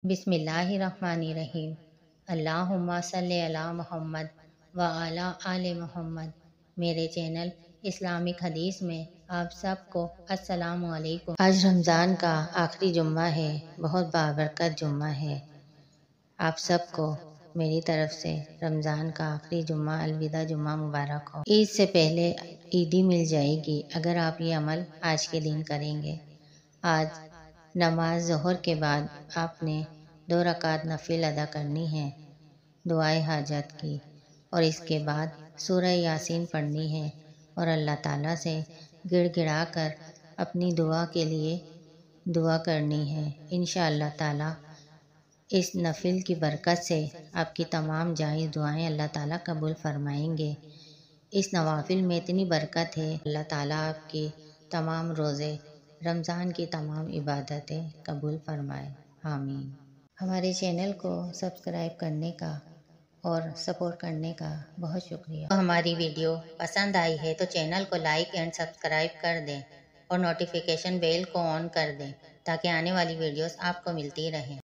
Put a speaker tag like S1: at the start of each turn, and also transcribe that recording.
S1: بسم اللہ الرحمن الرحیم۔ اللہم صلی علی محمد وعلی آل محمد۔ میرے چینل اسلامک حدیث میں آپ سب کو السلام علیکم۔ آج رمضان کا آخری جمعہ ہے، بہت بابرکت جمعہ ہے۔ آپ سب کو میری طرف سے رمضان کا آخری جمعہ، الوداع جمعہ مبارک ہو۔ عید سے پہلے عیدی مل جائے گی اگر آپ یہ عمل آج کے دن کریں گے۔ آج نماز ظہر کے بعد آپ نے 2 رکعت نفل ادا کرنی ہے دعائے حاجت کی، اور اس کے بعد سورہ یاسین پڑھنی ہے اور اللہ تعالیٰ سے گڑ گڑا کر اپنی دعا کے لیے دعا کرنی ہے۔ انشاءاللہ تعالیٰ اس نفل کی برکت سے آپ کی تمام جائز دعائیں اللہ تعالیٰ قبول فرمائیں گے۔ اس نوافل میں اتنی برکت ہے، اللہ تعالیٰ آپ کی تمام روزے، رمضان کی تمام عبادتیں قبول فرمائے، آمین۔ ہمارے چینل کو سبسکرائب کرنے کا اور سپورٹ کرنے کا بہت شکریہ۔ ہماری ویڈیو پسند آئی ہے تو چینل کو لائک اینڈ سبسکرائب کر دیں اور نوٹیفیکیشن بیل کو آن کر دیں تاکہ آنے والی ویڈیوز آپ کو ملتی رہیں۔